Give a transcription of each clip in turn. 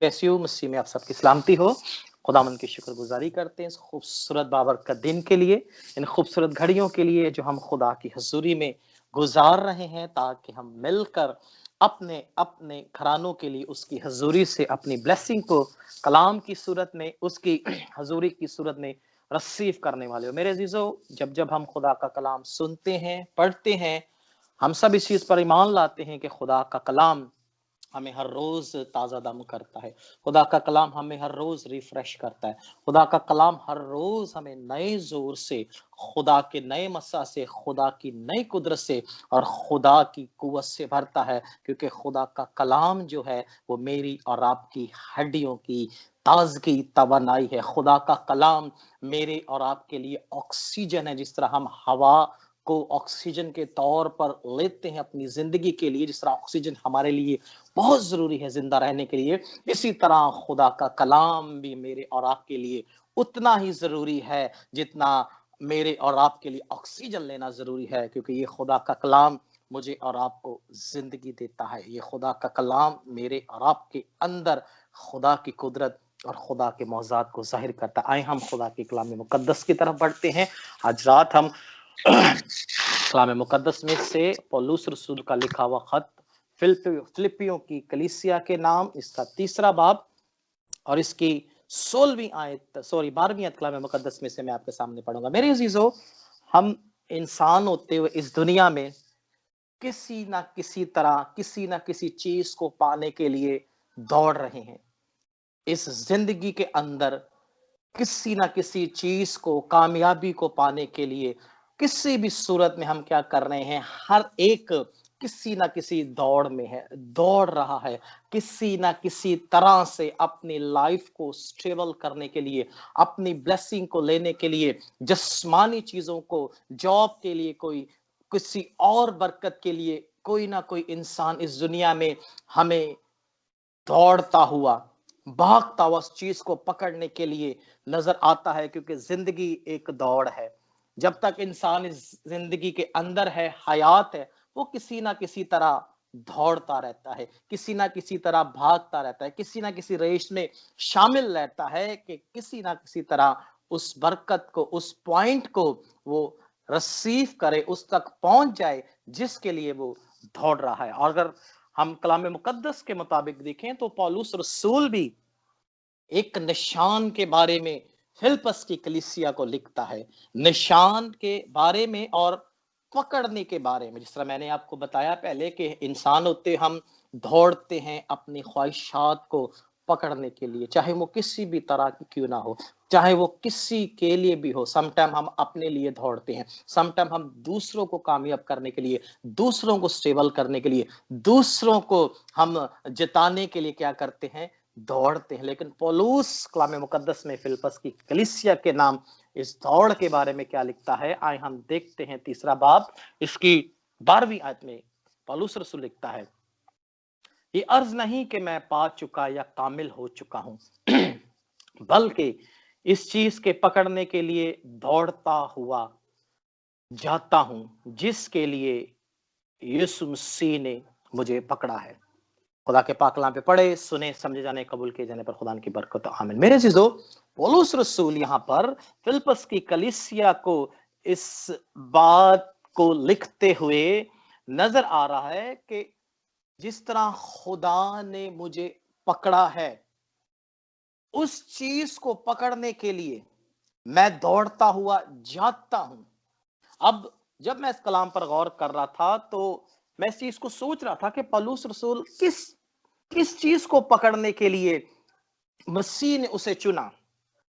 यीशु मसीह में आप सबकी सलामती हो। खुदावंद की शुक्रगुजारी करते हैं इस खूबसूरत बाबरकत दिन के लिए, इन खूबसूरत घड़ियों के लिए जो हम खुदा की हजूरी में गुजार रहे हैं, ताकि हम मिलकर अपने अपने घरानों के लिए उसकी हजूरी से अपनी ब्लेसिंग को कलाम की सूरत में, उसकी हजूरी की सूरत में रिसीव करने वाले हो। मेरे अजीजों, जब जब हम खुदा का कलाम सुनते हैं, पढ़ते हैं, हम सब इस चीज पर ईमान लाते हैं कि खुदा का कलाम हमें हर रोज ताजा दम करता है। खुदा का कलाम हमें हर रोज रिफ्रेश करता है। खुदा का कलाम हर रोज हमें नए जोर से, खुदा के नए मस्सा से, खुदा की नई कुदरत से और खुदा की कुव्वत से भरता है, क्योंकि खुदा का कलाम जो है वो मेरी और आपकी हड्डियों की ताजगी तवानाई है। खुदा का कलाम मेरे और आपके लिए ऑक्सीजन है। जिस तरह हम हवा को ऑक्सीजन के तौर पर लेते हैं अपनी जिंदगी के लिए, जिस तरह ऑक्सीजन हमारे लिए बहुत जरूरी है जिंदा रहने के लिए, इसी तरह खुदा का कलाम भी मेरे और आपके लिए उतना ही जरूरी है जितना मेरे और आपके लिए ऑक्सीजन लेना जरूरी है। क्योंकि ये खुदा का कलाम मुझे और आपको जिंदगी देता है। ये खुदा का कलाम मेरे और आपके अंदर खुदा की कुदरत और खुदा के मौजाद को जाहिर करता है। आए हम खुदा के कलाम मुकद्दस की तरफ बढ़ते हैं। आज रात हम कलाम मुकद्दस में से पौलुस रसूल का लिखा हुआ खत फिलिपियों की कलीसिया के नाम, इसका 3रा बाब और इसकी 12वीं आयत कलाम मुकद्दस में से मैं आपके सामने पढ़ूंगा। मेरे अजीजों, हम इंसान होते हुए इस दुनिया में किसी ना किसी तरह, किसी ना किसी चीज को पाने के लिए दौड़ रहे हैं। इस जिंदगी के अंदर किसी ना किसी चीज को, कामयाबी को पाने के लिए किसी भी सूरत में हम क्या कर रहे हैं, हर एक किसी ना किसी दौड़ में है, दौड़ रहा है किसी ना किसी तरह से अपनी लाइफ को स्टेबल करने के लिए, अपनी ब्लेसिंग को लेने के लिए, जिस्मानी चीजों को, जॉब के लिए, कोई किसी और बरकत के लिए, कोई ना कोई इंसान इस दुनिया में हमें दौड़ता हुआ, भागता हुआ उस चीज को पकड़ने के लिए नजर आता है। क्योंकि जिंदगी एक दौड़ है। जब तक इंसान इस जिंदगी के अंदर है, हयात है, वो किसी ना किसी तरह दौड़ता रहता है, किसी ना किसी तरह भागता रहता है, किसी ना किसी रेस में शामिल रहता है कि किसी ना किसी तरह उस बरकत को, उस पॉइंट को वो रिसीव करे, उस तक पहुंच जाए जिसके लिए वो दौड़ रहा है। और अगर हम कलाम मुकद्दस के मुताबिक देखें तो पौलुस रसूल भी एक निशान के बारे में फिलिप्पस की कलीसिया को लिखता है, निशान के बारे में और पकड़ने के बारे में। जिस तरह मैंने आपको बताया पहले कि इंसान होते हम दौड़ते हैं अपनी ख्वाहिशात को पकड़ने के लिए, चाहे वो किसी भी तरह की क्यों ना हो, चाहे वो किसी के लिए भी हो। समटाइम हम अपने लिए दौड़ते हैं, समटाइम हम दूसरों को कामयाब करने के लिए, दूसरों को स्टेबल करने के लिए, दूसरों को हम जिताने के लिए क्या करते हैं, दौड़ते हैं। लेकिन पौलुस कलाम मुकद्दस में फिलिप्पस की कलीसिया के नाम इस दौड़ के बारे में क्या लिखता है, आए हम देखते हैं। 3रा बाब इसकी 12वीं आयत में पौलुस रसूल लिखता है, ये अर्ज नहीं कि मैं पा चुका या कामिल हो चुका हूं, बल्कि इस चीज के पकड़ने के लिए दौड़ता हुआ जाता हूं जिसके लिए यीशु मसीह ने मुझे पकड़ा है। खुदा के पाक कलाम पे पढ़े, सुने, समझे जाने, कबूल किए जाने पर खुदा की बरकत, आमीन। मेरे अजीजों, पौलुस रसूल यहाँ पर फिलिप्पस की कलीसिया को इस बात को लिखते हुए नजर आ रहा है कि जिस तरह खुदा ने मुझे पकड़ा है, उस चीज को पकड़ने के लिए मैं दौड़ता हुआ जाता हूं। अब जब मैं इस कलाम पर गौर कर रहा था तो मैं इस चीज को सोच रहा था कि पौलुस रसूल किस चीज को पकड़ने के लिए मसीह ने उसे चुना।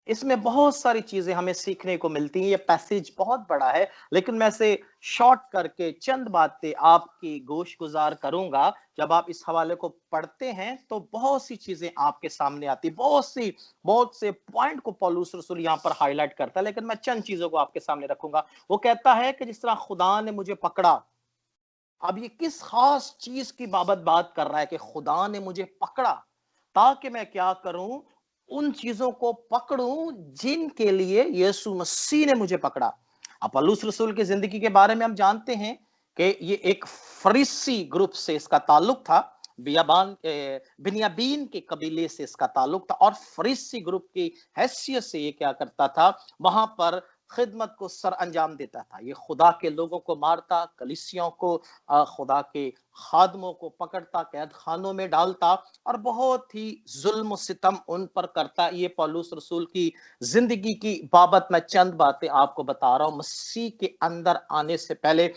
इसमें बहुत सारी चीजें हमें सीखने को मिलती हैं। ये पैसेज बहुत बड़ा है, लेकिन मैं इसे शॉर्ट करके चंद बातें आपकी गोश गुजार करूंगा। जब आप इस हवाले को पढ़ते हैं तो बहुत सी चीजें आपके सामने आती, बहुत से पॉइंट को पौलुस रसूल यहाँ पर हाईलाइट करता है, लेकिन मैं चंद चीजों को आपके सामने रखूंगा। वो कहता है कि जिस तरह खुदा ने मुझे पकड़ा, अब ये किस खास चीज की बाबत बात कर रहा है कि खुदा ने मुझे पकड़ा, ताकि मैं क्या करूं, उन चीजों को पकड़ूं जिनके लिए यीशु मसीह ने मुझे पकड़ा। अब पौलुस रसूल की जिंदगी के बारे में हम जानते हैं कि ये एक फरीसी ग्रुप से इसका ताल्लुक था, बिन्यामीन के कबीले से इसका ताल्लुक था और फरीसी ग्रुप की हैसियत से ये क्या करता था, वहां पर खिदमत को सर अंजाम देता था। ये खुदा के लोगों को मारता, कलीसियों को, खुदा के खादमों को पकड़ता, कैद खानों में डालता और बहुत ही जुल्म सितम उन पर करता। ये पौलुस रसूल की जिंदगी की बाबत मैं चंद बातें आपको बता रहा हूं। मसीह के अंदर आने से पहले,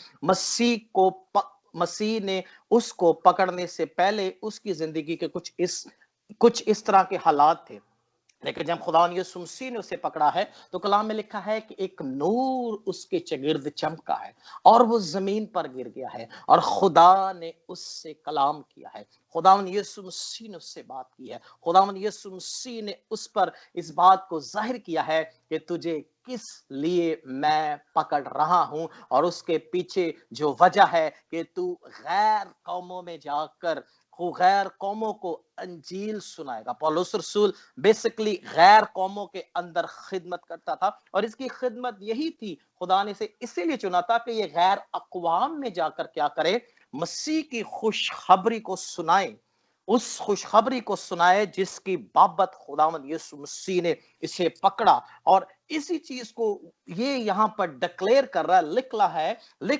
मसीह ने उसको पकड़ने से पहले उसकी जिंदगी के कुछ इस तरह के हालात थे। लेकिन जब खुदा यीशु मसीह ने उसे पकड़ा है तो कलाम में लिखा है कि एक नूर उसके चगिर्द चमका है और वो जमीन पर गिर गया है और खुदा ने उससे कलाम किया है। खुदावन यीशु मसीह ने उससे बात की है। खुदावन यीशु मसीह ने उस पर इस बात को जाहिर किया है कि तुझे किस लिए मैं पकड़ रहा हूं और उसके पीछे जो वजह है कि तू गैर कौमों में जाकर गैर कौमों को अंजील सुनाएगा। पौलुस रसूल बेसिकली गैर कौमों के अंदर खिदमत करता था और इसकी खिदमत यही थी, खुदा ने इसे इसीलिए चुना था कि ये गैर अक़वाम में जाकर क्या करे, मसीह की खुशखबरी को सुनाए, उस खुशखबरी को सुनाए जिसकी बाबत खुदावंद यीशु मसीह ने इसे पकड़ा। और इसी चीज को ये यहां पर डिक्लेयर कर रहा है, लिख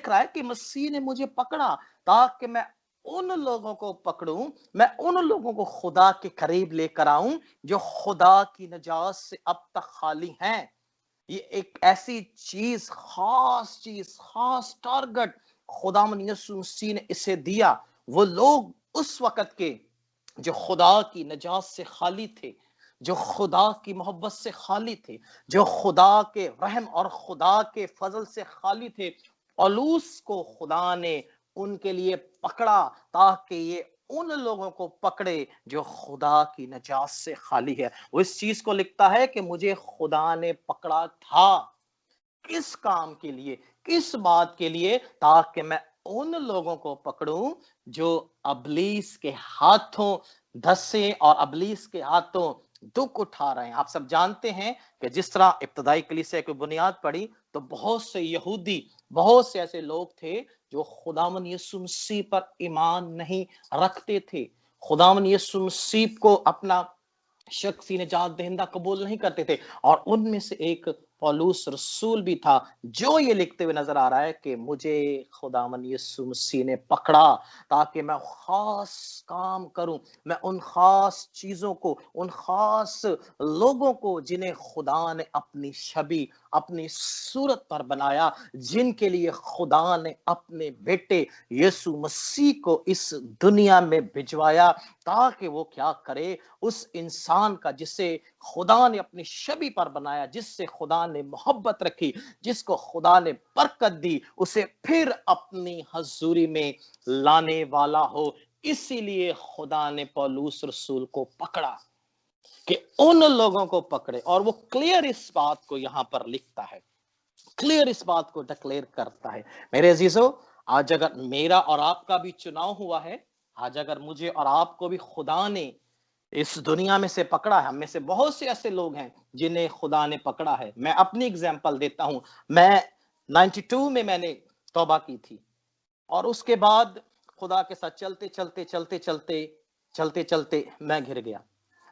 रहा है कि मसीह ने मुझे पकड़ा ताकि मैं उन लोगों को पकड़ूं, मैं उन लोगों को खुदा के करीब लेकर आऊं जो खुदा की नजात से अब तक खाली हैं। ये एक ऐसी चीज, खास टारगेट खुदावंद यीशु मसीह ने इसे दिया। वो लोग उस वक्त के जो खुदा की नजात से खाली थे, जो खुदा की मोहब्बत से खाली थे, जो खुदा के रहम और खुदा के फजल से खाली थे, पौलुस को खुदा ने उनके लिए पकड़ा ताकि ये उन लोगों को पकड़े जो खुदा की नजात से खाली है। वो इस चीज को लिखता है कि मुझे खुदा ने पकड़ा था, किस काम के लिए, किस बात के लिए, ताकि मैं उन लोगों को पकड़ूं जो अबलीस के हाथों धसे और अबलीस के हाथों दुख उठा रहे हैं। आप सब जानते हैं कि जिस तरह इब्तदाई कलीसिया की बुनियाद पड़ी तो बहुत से यहूदी, बहुत से ऐसे लोग थे जो खुदावन यीशु मसीह पर ईमान नहीं रखते थे, खुदावन यीशु मसीह को अपना शख्सी निजात दहिंदा कबूल नहीं करते थे। और उनमें से एक पौलुस रसूल भी था जो ये लिखते हुए नजर आ रहा है कि मुझे खुदावन यीशु मसीह ने पकड़ा ताकि मैं खास काम करूं, मैं उन खास चीजों को, उन खास लोगों को जिन्हें खुदा ने अपनी छवि, अपनी सूरत पर बनाया, जिनके लिए खुदा ने अपने बेटे यीशु मसीह को इस दुनिया में भिजवाया ताकि वो क्या करे, उस इंसान का जिसे खुदा ने अपनी छवि पर बनाया, जिससे खुदा ने मोहब्बत रखी, जिसको खुदा ने बरकत दी, उसे फिर अपनी हजूरी में लाने वाला हो। इसीलिए खुदा ने पौलुस रसूल को पकड़ा कि उन लोगों को पकड़े। और वो क्लियर इस बात को यहां पर लिखता है, क्लियर इस बात को डिक्लेयर करता है। मेरे अजीजों, आज अगर मेरा और आपका भी चुनाव हुआ है, आज अगर मुझे और आपको भी खुदा ने इस दुनिया में से पकड़ा है, हम में से बहुत से ऐसे लोग हैं जिन्हें खुदा ने पकड़ा है। मैं अपनी एग्जांपल देता हूं। मैं 92 में मैंने तौबा की थी और उसके बाद खुदा के साथ चलते मैं घिर गया।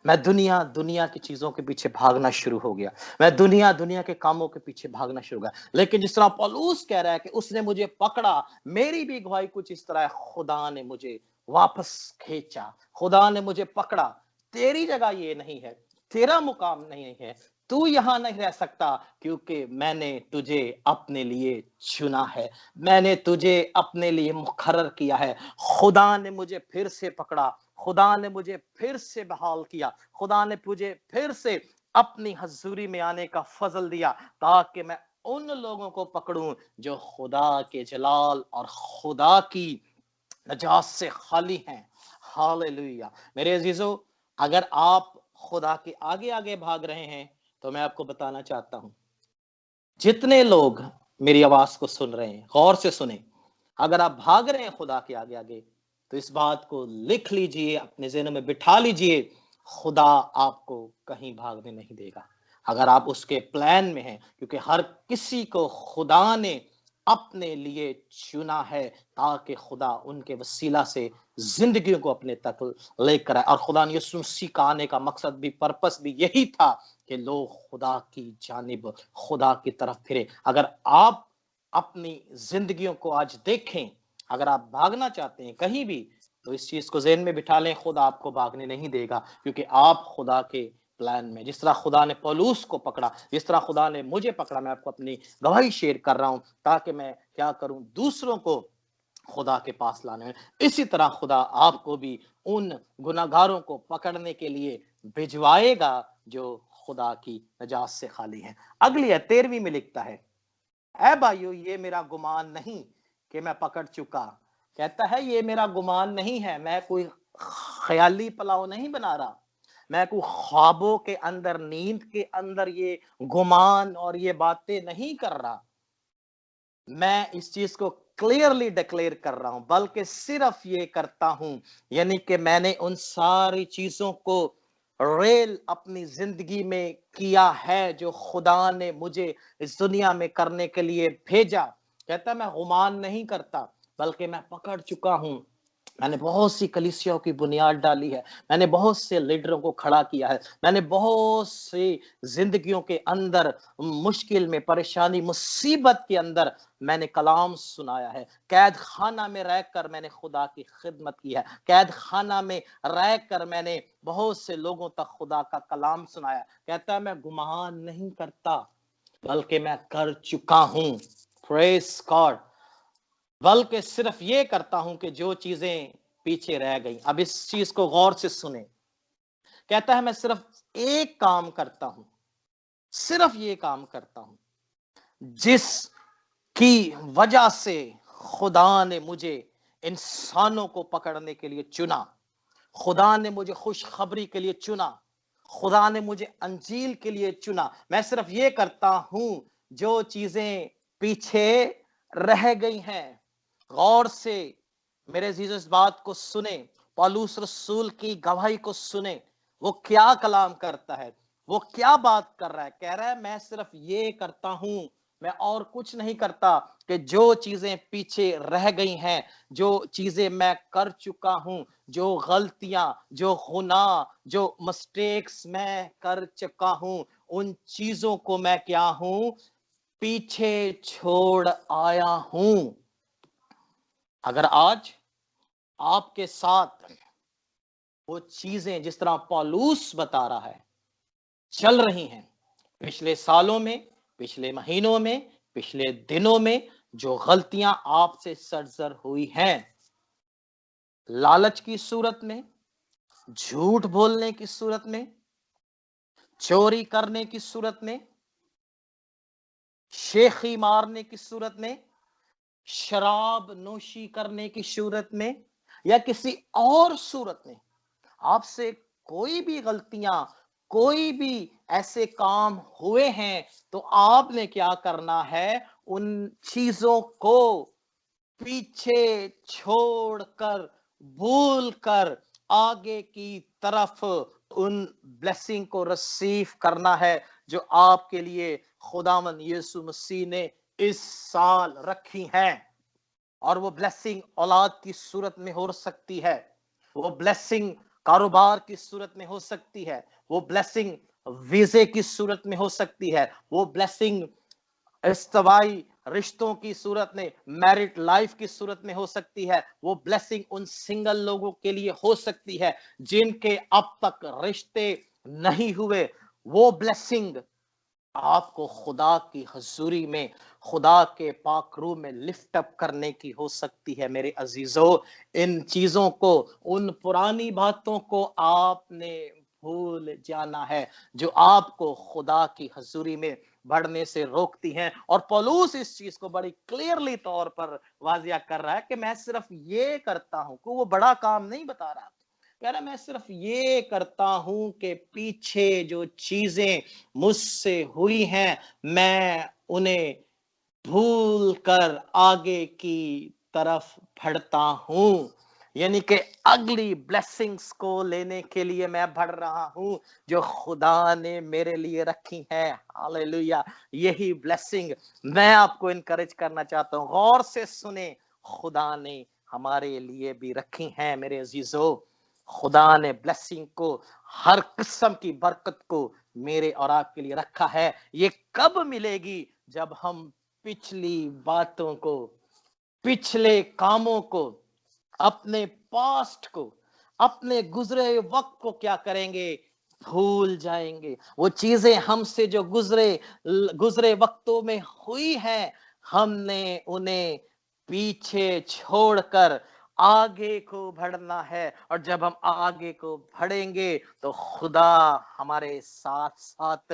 मैं दुनिया की चीजों के पीछे भागना शुरू हो गया। मैं दुनिया के कामों के पीछे भागना शुरू हो गया। लेकिन जिस तरह पौलुस कह रहा है कि उसने मुझे पकड़ा, मेरी भी गवाही कुछ इस तरह है, खुदा ने मुझे वापस खींचा, खुदा ने मुझे पकड़ा। तेरी जगह ये नहीं है, तेरा मुकाम नहीं है, तू यहां नहीं रह सकता क्योंकि मैंने तुझे अपने लिए चुना है, मैंने तुझे अपने लिए मुकर्रर किया है। खुदा ने मुझे फिर से पकड़ा, खुदा ने मुझे फिर से बहाल किया, खुदा ने मुझे फिर से अपनी हजूरी में आने का फजल दिया ताकि मैं उन लोगों को पकड़ूं जो खुदा के जलाल और खुदा की नजात से खाली हैं। हालेलुया। मेरे अजीजों, अगर आप खुदा के आगे आगे भाग रहे हैं तो मैं आपको बताना चाहता हूं, जितने लोग मेरी आवाज को सुन रहे हैं, गौर से सुने, अगर आप भाग रहे हैं खुदा के आगे आगे तो इस बात को लिख लीजिए, अपने ज़हन में बिठा लीजिए, खुदा आपको कहीं भागने नहीं देगा अगर आप उसके प्लान में हैं। क्योंकि हर किसी को खुदा ने اپنے لیے چنا ہے تاکہ خدا ان کے وسیلہ سے زندگیوں کو اپنے تک لے کر آئے۔ اور خدا نے یسوع مسیح کا آنے کا مقصد بھی، پرپس بھی یہی تھا کہ لوگ خدا کی جانب، خدا کی طرف پھرے۔ اگر آپ اپنی زندگیوں کو آج دیکھیں، اگر آپ بھاگنا چاہتے ہیں کہیں بھی، تو اس چیز کو ذہن میں بٹھا لیں، خدا آپ کو بھاگنے نہیں دے گا، کیونکہ آپ خدا کے پلان میں، جس طرح خدا نے پولوس کو پکڑا، جس طرح خدا نے مجھے پکڑا، میں آپ کو اپنی گواہی شیئر کر رہا ہوں تاکہ میں کیا کروں، دوسروں کو خدا کے پاس لانے میں۔ اسی طرح خدا آپ کو بھی ان گناہگاروں کو پکڑنے کے لیے بھجوائے گا جو خدا کی نجات سے خالی ہیں۔ اگلی ہے 13ویں میں لکھتا ہے، اے بھائیو یہ میرا گمان نہیں کہ میں پکڑ چکا۔ کہتا ہے یہ میرا گمان نہیں ہے، میں کوئی خیالی پلاؤ نہیں بنا رہا، میں کوئی خوابوں کے اندر، نیند کے اندر یہ گمان اور یہ باتیں نہیں کر رہا، میں اس چیز کو کلیئرلی ڈکلیئر کر رہا ہوں، بلکہ صرف یہ کرتا ہوں، یعنی کہ میں نے ان ساری چیزوں کو ریل اپنی زندگی میں کیا ہے جو خدا نے مجھے اس دنیا میں کرنے کے لیے بھیجا۔ کہتا ہے میں گمان نہیں کرتا، بلکہ میں پکڑ چکا ہوں، میں نے بہت سی کلیسیوں کی بنیاد ڈالی ہے، میں نے بہت سے لیڈروں کو کھڑا کیا ہے، میں نے بہت سی زندگیوں کے اندر مشکل میں، پریشانی، مصیبت کے اندر میں نے کلام سنایا ہے، قید خانہ میں رہ کر میں نے خدا کی خدمت کی ہے، قید خانہ میں رہ کر میں نے بہت سے لوگوں تک خدا کا کلام سنایا۔ کہتا ہے میں گمان نہیں کرتا، بلکہ میں کر چکا ہوں، پریز گاڈ، بلکہ صرف یہ کرتا ہوں کہ جو چیزیں پیچھے رہ گئی۔ اب اس چیز کو غور سے سنیں، کہتا ہے میں صرف ایک کام کرتا ہوں، صرف یہ کام کرتا ہوں جس کی وجہ سے خدا نے مجھے انسانوں کو پکڑنے کے لیے چنا، خدا نے مجھے خوشخبری کے لیے چنا، خدا نے مجھے انجیل کے لیے چنا۔ میں صرف یہ کرتا ہوں جو چیزیں پیچھے رہ گئی ہیں۔ غور سے میرے عزیز اس بات کو سنیں، پولوس رسول کی گواہی کو سنیں، وہ کیا کلام کرتا ہے، وہ کیا بات کر رہا ہے۔ کہہ رہا ہے میں صرف یہ کرتا ہوں، میں اور کچھ نہیں کرتا، کہ جو چیزیں پیچھے رہ گئی ہیں، جو چیزیں میں کر چکا ہوں، جو غلطیاں، جو گناہ، جو مسٹیکس میں کر چکا ہوں، ان چیزوں کو میں کیا ہوں، پیچھے چھوڑ آیا ہوں۔ اگر آج آپ کے ساتھ وہ چیزیں جس طرح پولوس بتا رہا ہے چل رہی ہیں، پچھلے سالوں میں، پچھلے مہینوں میں، پچھلے دنوں میں جو غلطیاں آپ سے سرزر ہوئی ہیں، لالچ کی صورت میں، جھوٹ بولنے کی صورت میں، چوری کرنے کی صورت میں، شیخی مارنے کی صورت میں، شراب نوشی کرنے کی صورت میں، یا کسی اور صورت میں آپ سے کوئی بھی غلطیاں، کوئی بھی ایسے کام ہوئے ہیں، تو آپ نے کیا کرنا ہے، ان چیزوں کو پیچھے چھوڑ کر، بھول کر آگے کی طرف ان بلیسنگ کو ریسیو کرنا ہے جو آپ کے لیے خداوند یسوع مسیح نے اس سال رکھی ہیں۔ اور وہ بلیسنگ اولاد کی صورت میں ہو سکتی ہے، وہ بلیسنگ کاروبار کی صورت میں ہو سکتی ہے، وہ بلیسنگ ویزے کی صورت میں ہو سکتی ہے، وہ بلیسنگ استوائی رشتوں کی صورت میں، میرٹ لائف کی صورت میں ہو سکتی ہے، وہ بلیسنگ ان سنگل لوگوں کے لیے ہو سکتی ہے جن کے اب تک رشتے نہیں ہوئے، وہ بلیسنگ آپ کو خدا کی حضوری میں، خدا کے پاک روح میں لفٹ اپ کرنے کی ہو سکتی ہے۔ میرے عزیزو، ان چیزوں کو، ان پرانی باتوں کو آپ نے بھول جانا ہے جو آپ کو خدا کی حضوری میں بڑھنے سے روکتی ہیں۔ اور پولوس اس چیز کو بڑی کلیئرلی طور پر واضح کر رہا ہے کہ میں صرف یہ کرتا ہوں، کہ وہ بڑا کام نہیں بتا رہا، کہہ رہا میں صرف یہ کرتا ہوں کہ پیچھے جو چیزیں مجھ سے ہوئی ہیں میں انہیں بھول کر آگے کی طرف بڑھتا ہوں۔ یعنی کہ اگلی بلیسنگز کو لینے کے لیے میں بڑھ رہا ہوں جو خدا نے میرے لیے رکھی ہے. ہاللیلویا. یہی بلیسنگ میں آپ کو انکریج کرنا چاہتا ہوں. غور سے سنیں, خدا نے ہمارے لیے بھی رکھی ہیں میرے عزیزو. خدا نے بلیسنگ کو, ہر قسم کی برکت کو میرے اور آپ کے لیے رکھا ہے. یہ کب ملے گی؟ جب ہم پچھلی باتوں کو, پچھلے کاموں کو, اپنے پاسٹ کو, اپنے گزرے وقت کو کیا کریں گے؟ بھول جائیں گے. وہ چیزیں ہم سے جو گزرے وقتوں میں ہوئی ہیں, ہم نے انہیں پیچھے چھوڑ کر آگے کو بڑھنا ہے. اور جب ہم آگے کو بڑھیں گے تو خدا ہمارے ساتھ ساتھ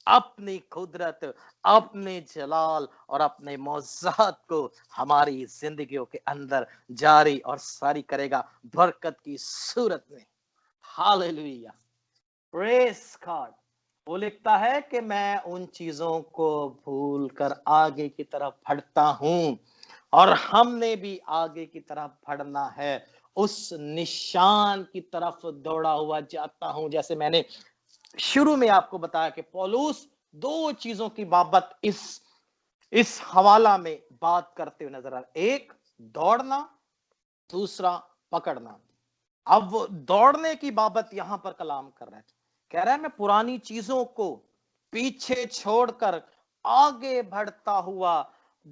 اپنی قدرت, اپنے جلال اور اپنے معجزات کو ہماری زندگیوں کے اندر جاری اور ساری کرے گا برکت کی صورت میں. ہاللیلویا. پریز گاڈ. وہ لکھتا ہے کہ میں ان چیزوں کو بھول کر آگے کی طرف بڑھتا ہوں, اور ہم نے بھی آگے کی طرف بڑھنا ہے. اس نشان کی طرف دوڑا ہوا جاتا ہوں. جیسے میں نے شروع میں آپ کو بتایا کہ پولس دو چیزوں کی بابت اس حوالہ میں بات کرتے ہوئے نظر آ رہا. ایک دوڑنا, دوسرا پکڑنا. اب وہ دوڑنے کی بابت یہاں پر کلام کر رہا ہے. کہہ رہا ہے میں پرانی چیزوں کو پیچھے چھوڑ کر آگے بڑھتا ہوا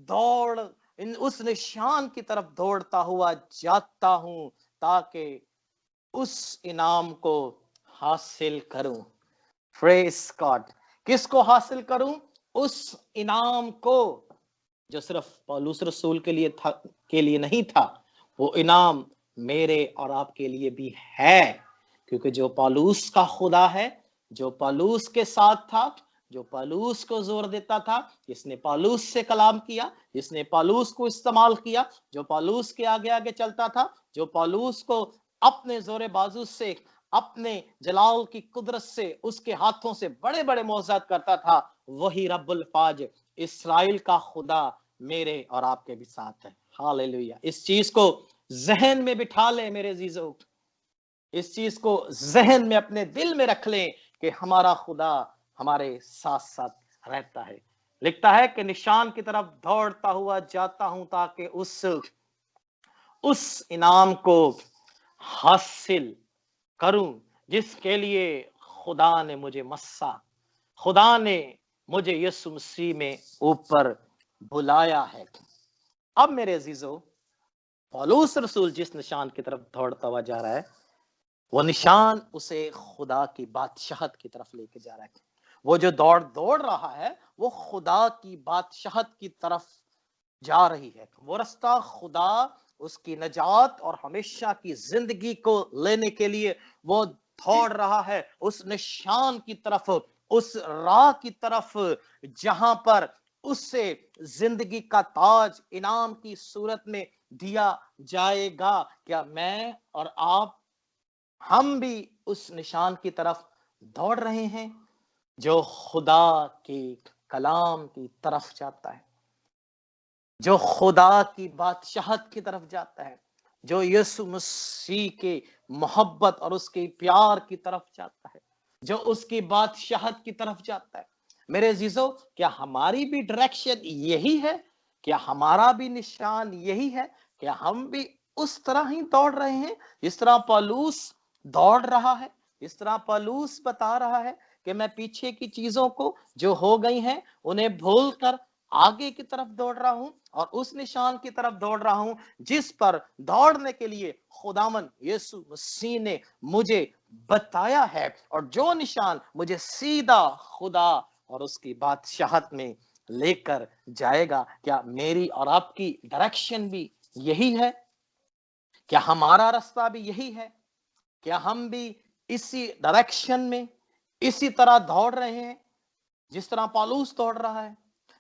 دوڑ اس نشان کی طرف دوڑتا ہوا جاتا ہوں تاکہ اس انعام کو حاصل کروں. پریز گاڈ. کس کو حاصل کروں؟ اس انعام کو جو صرف پولس رسول کے لیے نہیں تھا. وہ انعام میرے اور آپ کے لیے بھی ہے, کیونکہ جو پولس کا خدا ہے, جو پولس کے ساتھ تھا, جو پولس کو زور دیتا تھا, جس نے پولس سے کلام کیا, جس نے پولس کو استعمال کیا, جو پولس کے آگے آگے چلتا تھا, جو پولس کو اپنے زور بازو سے, اپنے جلال کی قدرت سے, اس کے ہاتھوں سے بڑے بڑے معجزات کرتا تھا, وہی رب الفاج اسرائیل کا خدا میرے اور آپ کے بھی ساتھ ہے. ہاللیلویا. اس چیز کو ذہن میں بٹھا لیں میرے عزیزو, اس چیز کو ذہن میں اپنے دل میں رکھ لیں کہ ہمارا خدا ہمارے ساتھ ساتھ رہتا ہے. لکھتا ہے کہ نشان کی طرف دوڑتا ہوا جاتا ہوں تاکہ اس انعام کو حاصل کروں جس کے لیے خدا نے مجھے مسا, خدا نے مجھے یسوع مسیح میں اوپر بلایا ہے. اب میرے عزیزو, پولس رسول جس نشان کی طرف دوڑتا ہوا جا رہا ہے, وہ نشان اسے خدا کی بادشاہت کی طرف لے کے جا رہا ہے. وہ جو دوڑ رہا ہے وہ خدا کی بادشاہت کی طرف جا رہی ہے. وہ رستہ خدا اس کی نجات اور ہمیشہ کی زندگی کو لینے کے لیے وہ دوڑ رہا ہے, اس نشان کی طرف, اس راہ کی طرف جہاں پر اس سے زندگی کا تاج انعام کی صورت میں دیا جائے گا. کیا میں اور آپ, ہم بھی اس نشان کی طرف دوڑ رہے ہیں جو خدا کے کلام کی طرف جاتا ہے, جو خدا کی بادشاہت کی طرف جاتا ہے, جو یسوع مسیح کے محبت اور اس کے پیار کی طرف جاتا ہے, جو اس کی بادشاہت کی طرف جاتا ہے؟ میرے عزیزو, کیا ہماری بھی ڈائریکشن یہی ہے؟ کیا ہمارا بھی نشان یہی ہے؟ کیا ہم بھی اس طرح ہی دوڑ رہے ہیں جس طرح پولس دوڑ رہا ہے, جس طرح پولس بتا رہا ہے کہ میں پیچھے کی چیزوں کو جو ہو گئی ہیں انہیں بھول کر آگے کی طرف دوڑ رہا ہوں اور اس نشان کی طرف دوڑ رہا ہوں جس پر دوڑنے کے لیے خداوند یسوع مسیح نے مجھے بتایا ہے, اور جو نشان مجھے سیدھا خدا اور اس کی بادشاہت میں لے کر جائے گا؟ کیا میری اور آپ کی ڈائریکشن بھی یہی ہے؟ کیا ہمارا راستہ بھی یہی ہے؟ کیا ہم بھی اسی ڈائریکشن میں اسی طرح دوڑ رہے ہیں جس طرح پولس دوڑ رہا ہے؟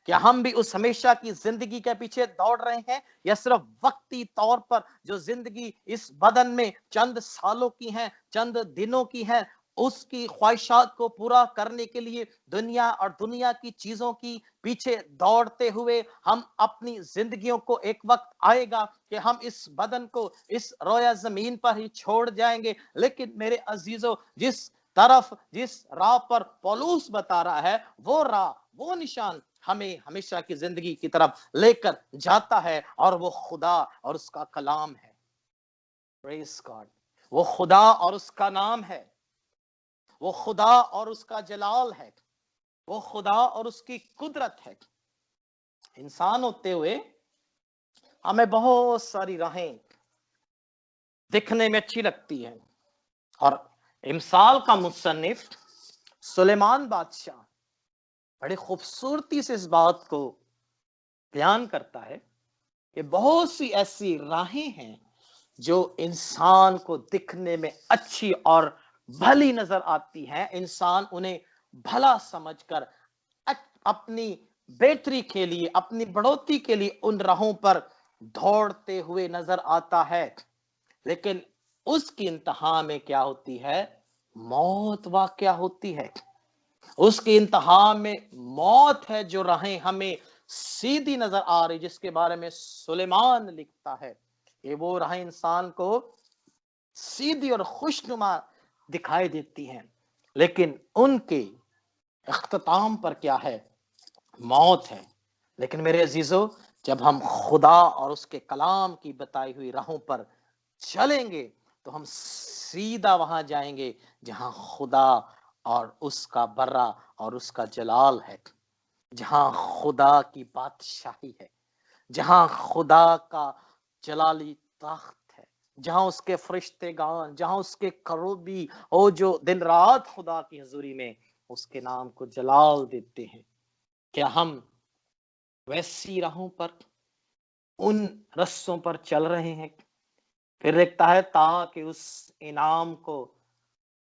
کیا ہم بھی اس ہمیشہ کی زندگی کے پیچھے دوڑ رہے ہیں, یا صرف وقتی طور پر جو زندگی اس بدن میں چند سالوں کی ہے, چند دنوں کی ہے, اس کی خواہشات کو پورا کرنے کے لیے دنیا اور دنیا کی چیزوں کی پیچھے دوڑتے ہوئے ہم اپنی زندگیوں کو ایک وقت آئے گا کہ ہم اس بدن کو اس رویا زمین پر ہی چھوڑ جائیں گے. لیکن میرے عزیزو، جس راہ پر پولس بتا رہا ہے، وہ راہ، وہ نشان ہمیں ہمیشہ کی زندگی کی طرف لے کر جاتا ہے، اور وہ خدا اور اس کا کلام ہے. پریز گاڈ. وہ خدا اور اس کا نام ہے، وہ خدا اور اس کا جلال ہے، وہ خدا اور اس کی قدرت ہے. انسان ہوتے ہوئے ہمیں بہت ساری راہیں دکھنے میں اچھی لگتی ہیں، اور امثال کا مصنف سلیمان بادشاہ بڑی خوبصورتی سے اس بات کو بیان کرتا ہے کہ بہت سی ایسی راہیں ہیں جو انسان کو دکھنے میں اچھی اور بھلی نظر آتی ہیں. انسان انہیں بھلا سمجھ کر اپنی بہتری کے لیے، اپنی بڑھوتری کے لیے ان راہوں پر دوڑتے ہوئے نظر آتا ہے. لیکن اس کی انتہا میں کیا ہوتی ہے؟ موت واقع ہوتی ہے. اس کی انتہا میں موت ہے. جو راہیں ہمیں سیدھی نظر آ رہی، جس کے بارے میں سلیمان لکھتا ہے کہ وہ راہیں انسان کو سیدھی اور خوشنما دکھائی دیتی ہیں، لیکن ان کے اختتام پر کیا ہے؟ موت ہے. لیکن میرے عزیزو، جب ہم خدا اور اس کے کلام کی بتائی ہوئی راہوں پر چلیں گے تو ہم سیدھا وہاں جائیں گے جہاں خدا اور اس کا برا اور اس کا جلال ہے، جہاں خدا کی بادشاہی ہے، جہاں خدا کا جلالی تخت ہے، جہاں اس کے فرشتے گان، جہاں اس کے کروبی جو دن رات خدا کی حضوری میں اس کے نام کو جلال دیتے ہیں. کیا ہم ویسی راہوں پر، ان رستوں پر چل رہے ہیں؟ پھر لکھتا ہے تاکہ اس انعام کو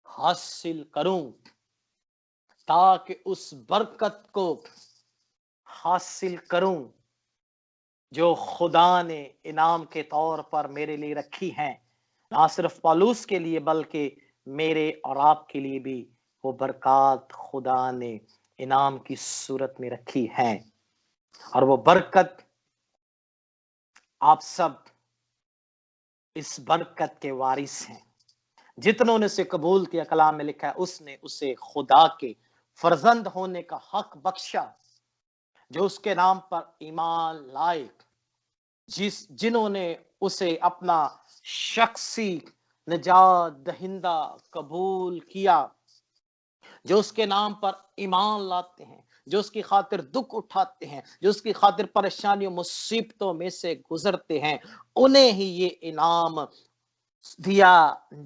حاصل کروں، تاکہ اس برکت کو حاصل کروں جو خدا نے انعام کے طور پر میرے لیے رکھی ہیں. نہ صرف پالوس کے لیے بلکہ میرے اور آپ کے لیے بھی وہ برکات خدا نے انعام کی صورت میں رکھی ہیں. اور وہ برکت آپ سب اس برکت کے وارث ہیں. جتنوں نے اسے قبول کیا، کلام میں لکھا ہے اس نے اسے خدا کے فرزند ہونے کا حق بخشا، جو اس کے نام پر ایمان لائے، جنہوں نے اسے اپنا شخصی نجات دہندہ قبول کیا، جو اس کے نام پر ایمان لاتے ہیں، جو اس کی خاطر دکھ اٹھاتے ہیں، جو اس کی خاطر پریشانیوں مصیبتوں میں سے گزرتے ہیں، انہیں ہی یہ انعام دیا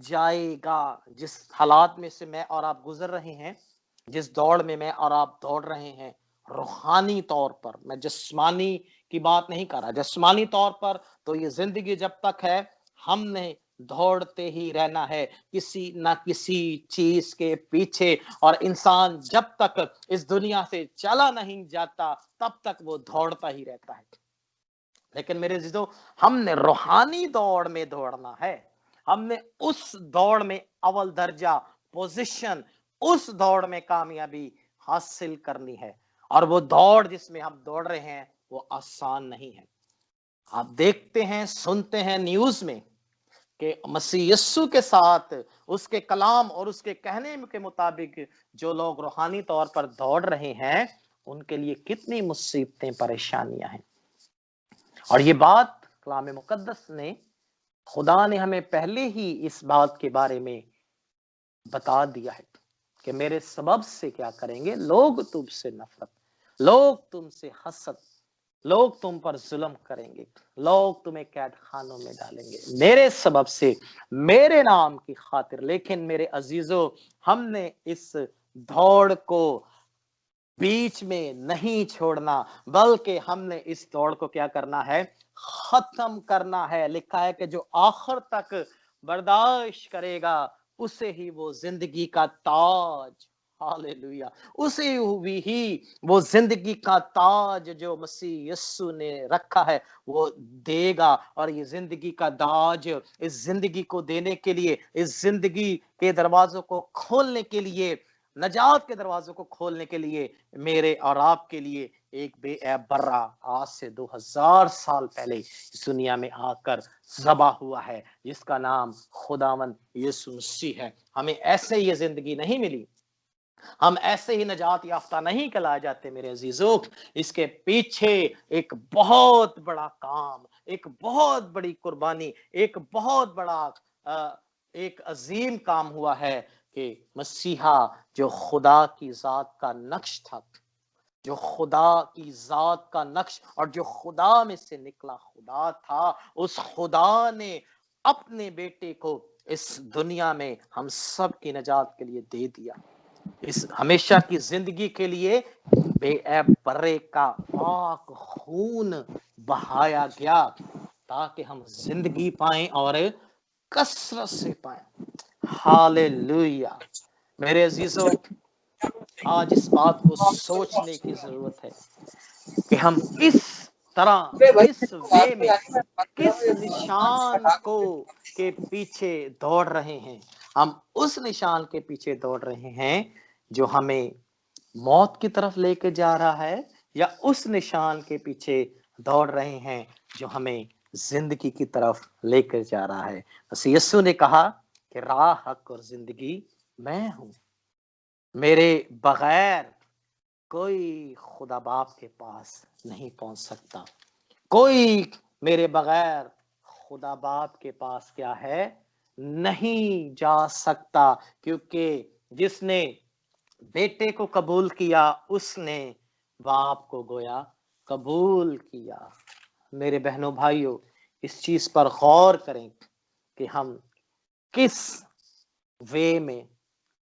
جائے گا. جس حالات میں سے میں اور آپ گزر رہے ہیں، جس دوڑ میں اور آپ دوڑ رہے ہیں، روحانی طور پر، میں جسمانی کی بات نہیں کر رہا، جسمانی طور پر تو یہ زندگی جب تک ہے ہم نے دوڑتے ہی رہنا ہے کسی نہ کسی چیز کے پیچھے. اور انسان جب تک اس دنیا سے چلا نہیں جاتا تب تک وہ دوڑتا ہی رہتا ہے. لیکن میرے عزیزو، ہم نے روحانی دوڑ میں دوڑنا ہے. ہم نے اس دوڑ میں اول درجہ پوزیشن، اس دوڑ میں کامیابی حاصل کرنی ہے. اور وہ دوڑ جس میں ہم دوڑ رہے ہیں وہ آسان نہیں ہے. آپ دیکھتے ہیں، سنتے ہیں نیوز میں کہ مسیح یسوع کے ساتھ اس کے کلام اور اس کے کہنے کے مطابق جو لوگ روحانی طور پر دوڑ رہے ہیں ان کے لیے کتنی مصیبتیں، پریشانیاں ہیں. اور یہ بات کلام مقدس نے، خدا نے ہمیں پہلے ہی اس بات کے بارے میں بتا دیا ہے کہ میرے سبب سے کیا کریں گے؟ لوگ تم سے نفرت، لوگ تم سے حسد، لوگ تم پر ظلم کریں گے، لوگ تمہیں قید خانوں میں ڈالیں گے میرے سبب سے، میرے نام کی خاطر. لیکن میرے عزیزو، ہم نے اس دوڑ کو بیچ میں نہیں چھوڑنا، بلکہ ہم نے اس دوڑ کو کیا کرنا ہے؟ ختم کرنا ہے. لکھا ہے کہ جو آخر تک برداشت کرے گا اسے ہی وہ زندگی کا تاج हालेलुया। उसी हुई ही वो जिंदगी का ताज जो मसीह यस्सु ने रखा है वो देगा, और ये जिंदगी का ताज इस जिंदगी को देने के लिए, इस जिंदगी के दरवाजों को खोलने के लिए, नजात के दरवाजों को खोलने के लिए, मेरे और आपके लिए एक बेऐब बर्रा आज से 2000 साल पहले इस दुनिया में आकर ज़बा हुआ है, जिसका नाम खुदावंद यीशु मसीह है। हमें ऐसे ये जिंदगी नहीं मिली, हम ऐसे ही नजात याफ्ता नहीं कहलाए जाते मेरे अजीजों। इसके पीछे एक बहुत बड़ा काम, एक बहुत बड़ी कुर्बानी, एक बहुत बड़ा एक अजीम काम हुआ है कि मसीहा जो खुदा की जात का नक्श था, जो खुदा की जात का नक्श और जो खुदा में से निकला खुदा था, उस खुदा ने अपने बेटे को इस दुनिया में हम सब की नजात के लिए दे दिया। इस हमेशा की जिंदगी के लिए बेऐब बर्रे का पाक खून बहाया गया ताकि हम जिंदगी पाएं और कसरत से पाएं। हालेलुया। मेरे अजीजों, आज इस बात को सोचने की जरूरत है कि हम किस तरह, किस वे में, किस निशान को के पीछे दौड़ रहे हैं। हम उस निशान के पीछे दौड़ रहे हैं जो हमें मौत की तरफ लेके जा रहा है, या उस निशान के पीछे दौड़ रहे हैं जो हमें जिंदगी की तरफ लेकर जा रहा है। मसीह यीशु ने कहा कि राह, हक और जिंदगी मैं हूं, मेरे बगैर कोई खुदा बाप के पास नहीं पहुंच सकता, कोई मेरे बगैर खुदा बाप के पास क्या है, नहीं जा सकता, क्योंकि जिसने बेटे को कबूल किया उसने बाप को गोया कबूल किया। मेरे बहनों भाइयों, इस चीज पर गौर करें कि हम किस वे में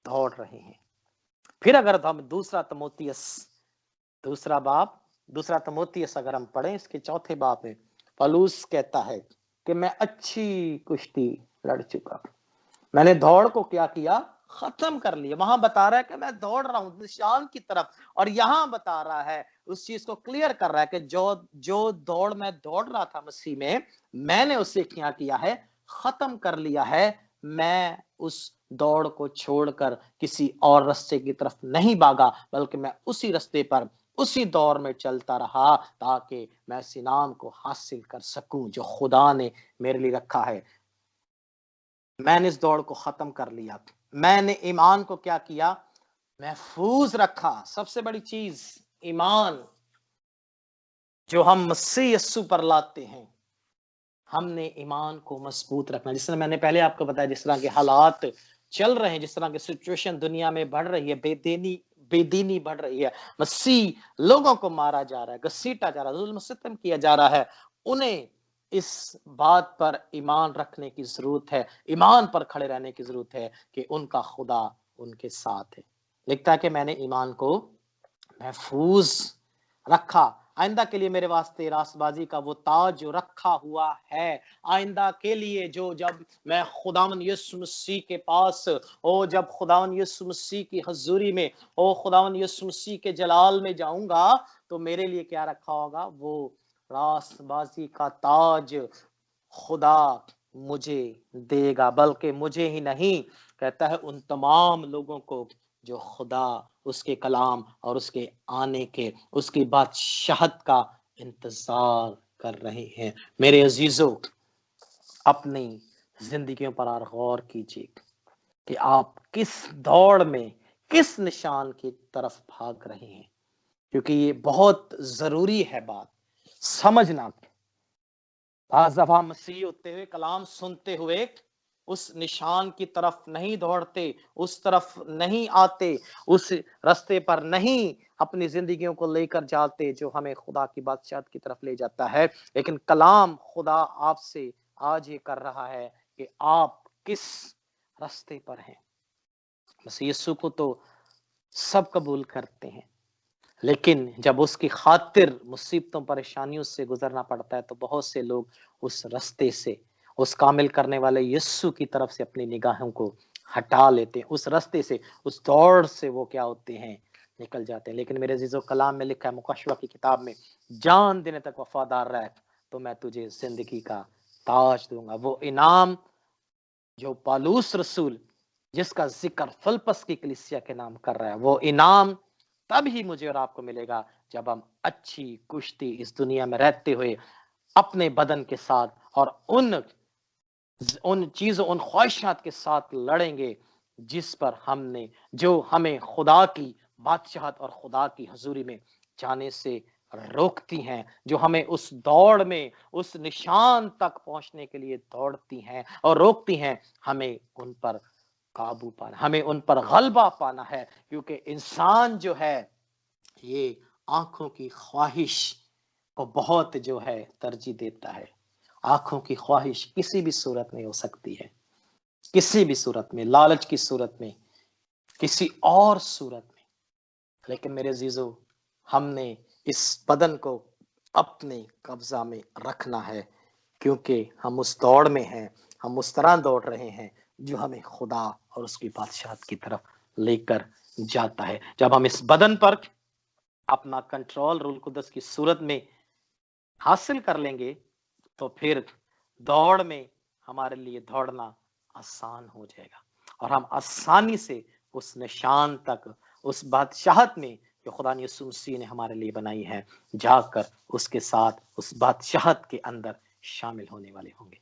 दौड़ रहे हैं। फिर अगर हम दूसरा तमोथियस अगर हम पढ़ें, इसके चौथे बाब में पौलुस कहता है कि मैं अच्छी कुश्ती लड़ चुका, मैंने दौड़ को क्या किया, खत्म कर लिया। वहां बता रहा है कि मैं दौड़ रहा हूं निशान की तरफ, और यहां बता रहा है, उस चीज को क्लियर कर रहा है कि जो दौड़ मैं दौड़ रहा था मसीह में, मैंने उसे क्या किया है, खत्म कर लिया है। मैं उस दौड़ को छोड़कर किसी और रास्ते की तरफ नहीं भागा, बल्कि मैं उसी रास्ते पर, उसी दौर में चलता रहा ताकि मैं इस इनाम को हासिल कर सकूं जो खुदा ने मेरे लिए रखा है। मैंने इस दौड़ को खत्म कर लिया, मैंने ईमान को क्या किया, महफूज रखा। सबसे बड़ी चीज ईमान जो हम मसीह यस्सु पर लाते हैं, हमने ईमान को मजबूत रखना। जिस तरह मैंने पहले आपको बताया, जिस तरह के हालात चल रहे हैं, जिस तरह की सिचुएशन दुनिया में बढ़ रही है, बेदीनी बढ़ रही है, मसीह लोगों को मारा जा रहा है, घसीटा जा रहा है, जुल्म सितम किया जा रहा है, उन्हें इस बात पर ईमान रखने की जरूरत है, ईमान पर खड़े रहने की जरूरत है कि उनका खुदा उनके साथ है। लिखता है कि मैंने ईमान को महफूज रखा। आइंदा के लिए मेरे वास्ते रासबाजी का वो ताज जो रखा हुआ है, आइंदा के लिए जो, जब मैं खुदावन यीशु मसीह के पास, ओ जब खुदावन यीशु मसीह की हजूरी में, ओ खुदावन यीशु मसीह के जलाल में जाऊंगा, तो मेरे लिए क्या रखा होगा, वो रासबाजी का ताज खुदा मुझे देगा। बल्कि मुझे ही नहीं, कहता है उन तमाम लोगों को जो खुदा उसके कलाम और उसके आने के, उसकी बादशाहत का इंतजार कर रहे हैं। मेरे अजीजों, अपनी जिंदगियों पर और गौर कीजिए कि आप किस दौड़ में, किस निशान की तरफ भाग रहे हैं, क्योंकि ये बहुत जरूरी है बात समझना। आज दफा मसीह होते हुए, कलाम सुनते हुए उस निशान की तरफ नहीं दौड़ते, उस तरफ नहीं आते, उस रास्ते पर नहीं अपनी जिंदगियों को लेकर जाते जो हमें खुदा की बादशाहत की तरफ ले जाता है। लेकिन कलाम खुदा आपसे आज ये कर रहा है कि आप किस रास्ते पर हैं। मसीह यीशु को तो सब कबूल करते हैं, लेकिन जब उसकी खातिर मुसीबतों परेशानियों से गुजरना पड़ता है तो बहुत से लोग उस रास्ते से, उस कामिल करने वाले यीशु की तरफ से अपनी निगाहों को हटा लेते हैं, उस रास्ते से, उस दौड़ से वो क्या होते हैं, निकल जाते हैं। लेकिन मेरे अजीजों, कलाम में लिखा है मुकशवा की किताब में, जान देने तक वफादार रह तो मैं तुझे जिंदगी का ताज दूंगा। वो इनाम जो पालूस रसूल, जिसका जिक्र फिलिप्पस की कलीसिया के नाम कर रहा है, वो इनाम तब ही मुझे और आपको मिलेगा जब हम अच्छी कुश्ती इस दुनिया में रहते हुए अपने बदन के साथ और उन चीजों, उन ख्वाहिशात के साथ लड़ेंगे जिस पर हमने, जो हमें खुदा की बादशाहत और खुदा की हजूरी में जाने से रोकती हैं, जो हमें उस दौड़ में, उस निशान तक पहुंचने के लिए दौड़ती हैं और रोकती हैं। हमें उन पर काबू पाना, हमें उन पर गलबा पाना है, क्योंकि इंसान जो है ये आंखों की ख्वाहिश को बहुत जो है तरजीह देता है। आंखों की ख्वाहिश किसी भी सूरत में हो सकती है, किसी भी सूरत में, लालच की सूरत में, किसी और सूरत में। लेकिन मेरे अजीजों, हमने इस बदन को अपने कब्जा में रखना है, क्योंकि हम उस दौड़ में हैं, हम उस तरह दौड़ रहे हैं जो हमें खुदा और उसकी बादशाहत की तरफ लेकर जाता है। जब हम इस बदन पर अपना कंट्रोल रूल कुदस की सूरत में हासिल कर लेंगे, तो फिर दौड़ में हमारे लिए दौड़ना आसान हो जाएगा और हम आसानी से उस निशान तक, उस बादशाहत में जो खुदा ने यीशु मसीह ने हमारे लिए बनाई है, जाकर उसके साथ उस बादशाहत के अंदर शामिल होने वाले होंगे।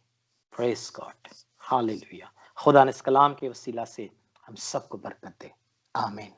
Praise God, hallelujah. खुदा ने इस कलाम के वसीला से हम सबको बरकत दे। आमीन।